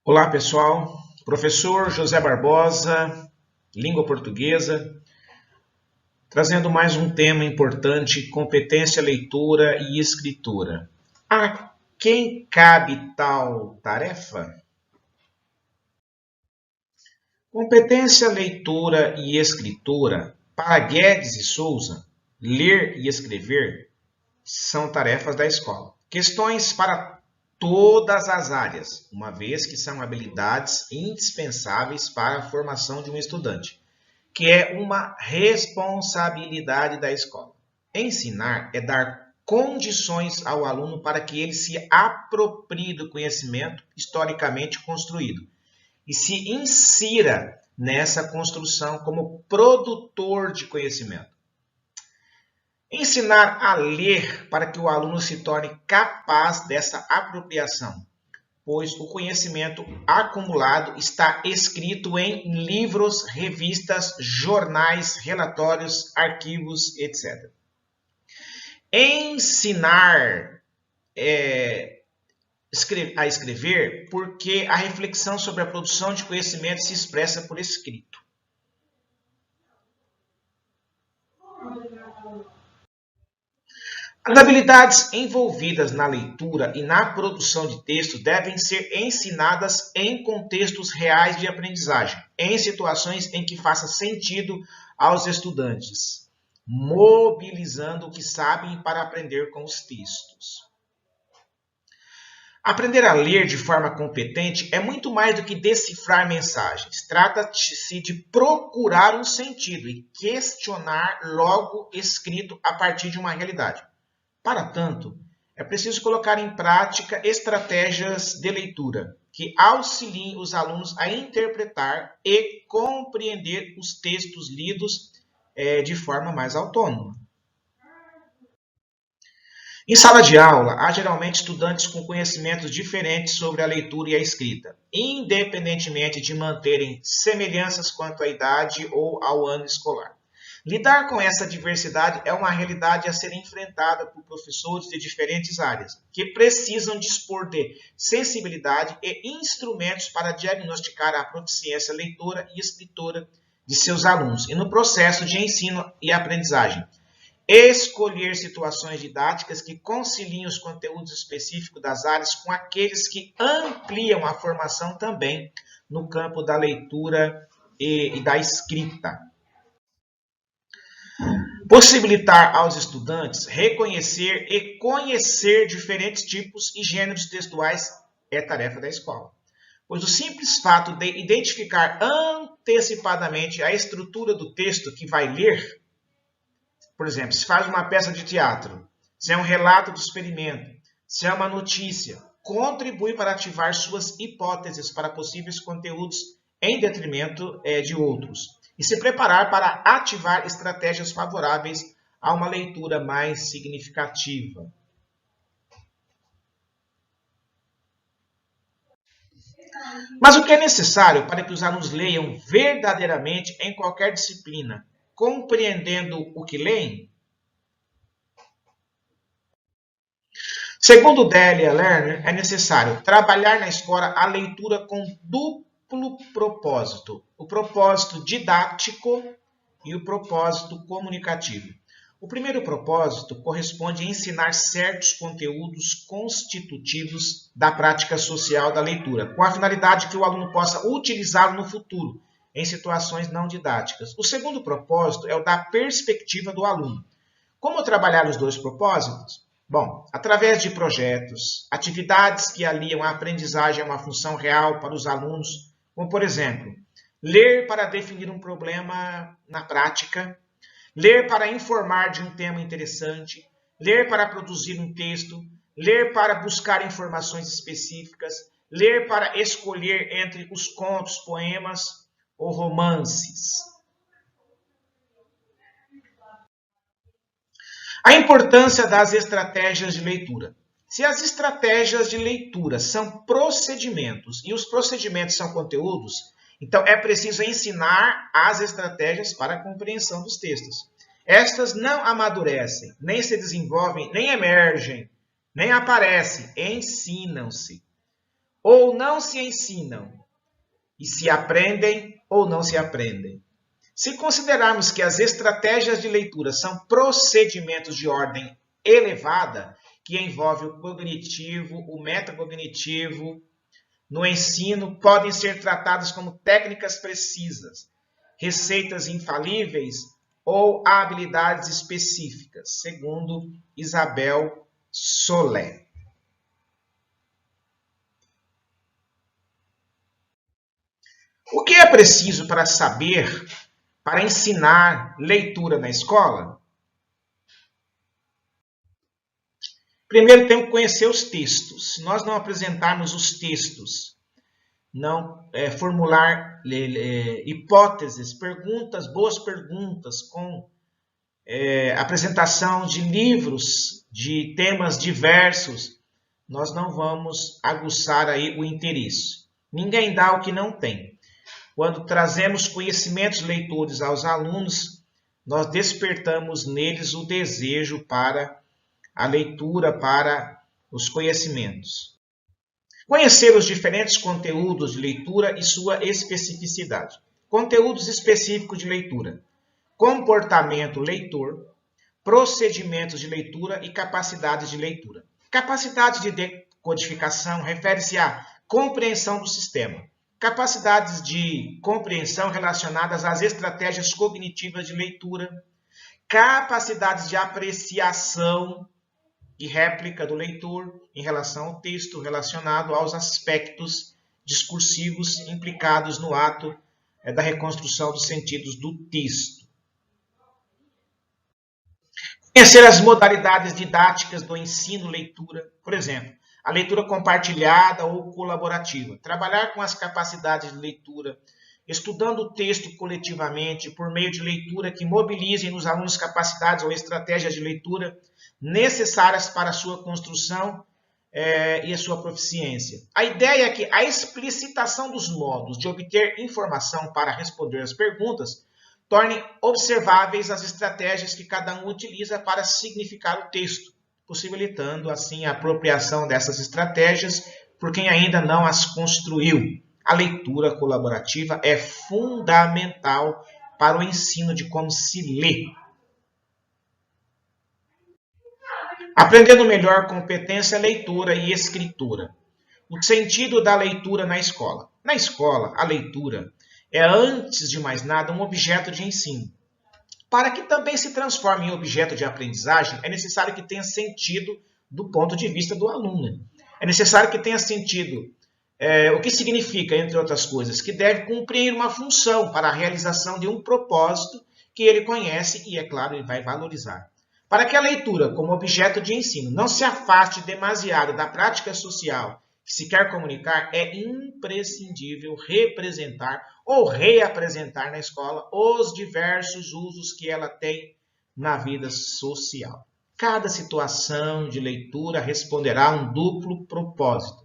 Olá, pessoal. Professor José Barbosa, língua portuguesa, trazendo mais um tema importante: competência, leitura e escritura. A quem cabe tal tarefa? Competência, leitura e escritura, para Guedes e Souza, ler e escrever são tarefas da escola. Questões para todas as áreas, uma vez que são habilidades indispensáveis para a formação de um estudante, que é uma responsabilidade da escola. Ensinar é dar condições ao aluno para que ele se aproprie do conhecimento historicamente construído e se insira nessa construção como produtor de conhecimento. Ensinar a ler para que o aluno se torne capaz dessa apropriação, pois o conhecimento acumulado está escrito em livros, revistas, jornais, relatórios, arquivos, etc. Ensinar a escrever porque a reflexão sobre a produção de conhecimento se expressa por escrito. As habilidades envolvidas na leitura e na produção de texto devem ser ensinadas em contextos reais de aprendizagem, em situações em que faça sentido aos estudantes, mobilizando o que sabem para aprender com os textos. Aprender a ler de forma competente é muito mais do que decifrar mensagens. Trata-se de procurar um sentido e questionar logo escrito a partir de uma realidade. Para tanto, é preciso colocar em prática estratégias de leitura que auxiliem os alunos a interpretar e compreender os textos lidos de forma mais autônoma. Em sala de aula, há geralmente estudantes com conhecimentos diferentes sobre a leitura e a escrita, independentemente de manterem semelhanças quanto à idade ou ao ano escolar. Lidar com essa diversidade é uma realidade a ser enfrentada por professores de diferentes áreas, que precisam dispor de sensibilidade e instrumentos para diagnosticar a proficiência leitora e escritora de seus alunos e no processo de ensino e aprendizagem. Escolher situações didáticas que conciliem os conteúdos específicos das áreas com aqueles que ampliam a formação também no campo da leitura e da escrita. Possibilitar aos estudantes reconhecer e conhecer diferentes tipos e gêneros textuais é tarefa da escola, pois o simples fato de identificar antecipadamente a estrutura do texto que vai ler, por exemplo, se faz uma peça de teatro, se é um relato do experimento, se é uma notícia, contribui para ativar suas hipóteses para possíveis conteúdos em detrimento de outros e se preparar para ativar estratégias favoráveis a uma leitura mais significativa. Mas o que é necessário para que os alunos leiam verdadeiramente em qualquer disciplina, compreendendo o que leem? Segundo Delia Lerner, é necessário trabalhar na escola a leitura com duplo propósito, o propósito didático e o propósito comunicativo. O primeiro propósito corresponde a ensinar certos conteúdos constitutivos da prática social da leitura, com a finalidade que o aluno possa utilizá-lo no futuro, em situações não didáticas. O segundo propósito é o da perspectiva do aluno. Como trabalhar os dois propósitos? Bom, através de projetos, atividades que aliam a aprendizagem a uma função real para os alunos, como, por exemplo, ler para definir um problema na prática, ler para informar de um tema interessante, ler para produzir um texto, ler para buscar informações específicas, ler para escolher entre os contos, poemas ou romances. A importância das estratégias de leitura. Se as estratégias de leitura são procedimentos e os procedimentos são conteúdos, então é preciso ensinar as estratégias para a compreensão dos textos. Estas não amadurecem, nem se desenvolvem, nem emergem, nem aparecem, ensinam-se. ou não se ensinam, e se aprendem ou não se aprendem. Se considerarmos que as estratégias de leitura são procedimentos de ordem elevada, que envolve o cognitivo, o metacognitivo, no ensino, podem ser tratadas como técnicas precisas, receitas infalíveis ou habilidades específicas, segundo Isabel Solé. O que é preciso para saber, para ensinar leitura na escola? Primeiro temos que conhecer os textos. Se nós não apresentarmos os textos, não formular hipóteses, perguntas, boas perguntas, com apresentação de livros, de temas diversos, nós não vamos aguçar aí o interesse. Ninguém dá o que não tem. Quando trazemos conhecimentos leitores aos alunos, nós despertamos neles o desejo para a leitura, para os conhecimentos. Conhecer os diferentes conteúdos de leitura e sua especificidade. Conteúdos específicos de leitura. Comportamento leitor, procedimentos de leitura e capacidades de leitura. Capacidade de decodificação refere-se à compreensão do sistema. Capacidades de compreensão relacionadas às estratégias cognitivas de leitura. Capacidades de apreciação e réplica do leitor em relação ao texto relacionado aos aspectos discursivos implicados no ato da reconstrução dos sentidos do texto. Conhecer as modalidades didáticas do ensino-leitura, por exemplo, a leitura compartilhada ou colaborativa. Trabalhar com as capacidades de leitura, estudando o texto coletivamente por meio de leitura que mobilizem nos alunos capacidades ou estratégias de leitura necessárias para a sua construção e a sua proficiência. A ideia é que a explicitação dos modos de obter informação para responder às perguntas torne observáveis as estratégias que cada um utiliza para significar o texto, possibilitando assim a apropriação dessas estratégias por quem ainda não as construiu. A leitura colaborativa é fundamental para o ensino de como se lê. Aprendendo melhor competência leitura e escritura. O sentido da leitura na escola. Na escola, a leitura é, antes de mais nada, um objeto de ensino. Para que também se transforme em objeto de aprendizagem, é necessário que tenha sentido do ponto de vista do aluno. É necessário que tenha sentido o que significa, entre outras coisas, que deve cumprir uma função para a realização de um propósito que ele conhece e, é claro, ele vai valorizar. Para que a leitura, como objeto de ensino, não se afaste demasiado da prática social que se quer comunicar, é imprescindível representar ou reapresentar na escola os diversos usos que ela tem na vida social. Cada situação de leitura responderá a um duplo propósito.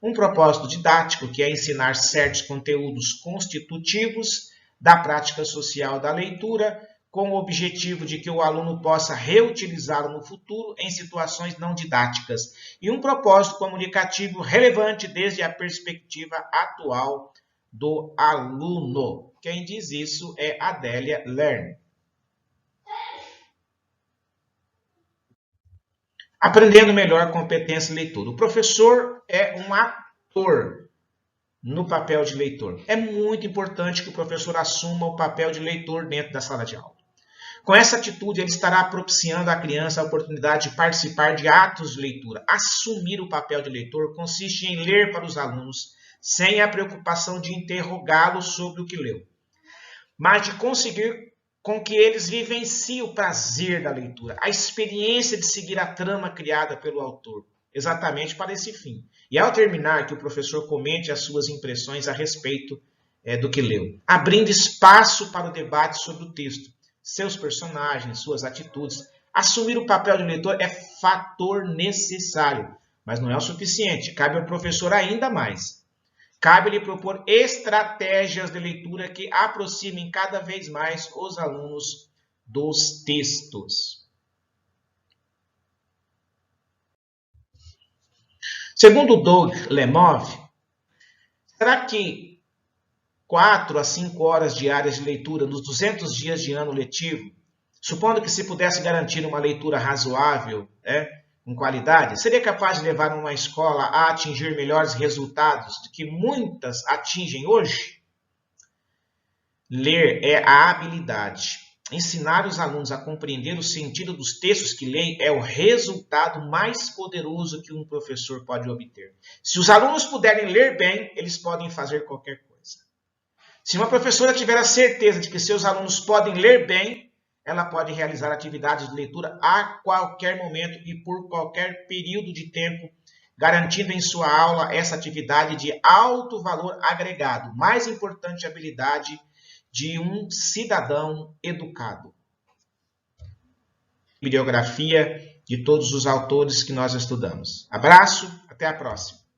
Um propósito didático, que é ensinar certos conteúdos constitutivos da prática social da leitura, com o objetivo de que o aluno possa reutilizá-lo no futuro em situações não didáticas. E um propósito comunicativo relevante desde a perspectiva atual do aluno. Quem diz isso é Adélia Lerner. Aprendendo melhor competência e leitura. O professor é um ator no papel de leitor. É muito importante que o professor assuma o papel de leitor dentro da sala de aula. Com essa atitude, ele estará propiciando à criança a oportunidade de participar de atos de leitura. Assumir o papel de leitor consiste em ler para os alunos sem a preocupação de interrogá-los sobre o que leu, mas de conseguir com que eles vivenciem o prazer da leitura, a experiência de seguir a trama criada pelo autor, exatamente para esse fim. E ao terminar, que o professor comente as suas impressões a respeito do que leu, abrindo espaço para o debate sobre o texto, seus personagens, suas atitudes. Assumir o papel de leitor é fator necessário, mas não é o suficiente. Cabe ao professor ainda mais. Cabe-lhe propor estratégias de leitura que aproximem cada vez mais os alunos dos textos. Segundo Doug Lemov, Será que 4 a 5 horas diárias de leitura nos 200 dias de ano letivo, supondo que se pudesse garantir uma leitura razoável, com qualidade, seria capaz de levar uma escola a atingir melhores resultados do que muitas atingem hoje? Ler é a habilidade. Ensinar os alunos a compreender o sentido dos textos que leem é o resultado mais poderoso que um professor pode obter. Se os alunos puderem ler bem, eles podem fazer qualquer coisa. Se uma professora tiver a certeza de que seus alunos podem ler bem, ela pode realizar atividades de leitura a qualquer momento e por qualquer período de tempo, garantindo em sua aula essa atividade de alto valor agregado, mais importante habilidade de um cidadão educado. Bibliografia de todos os autores que nós estudamos. Abraço, até a próxima.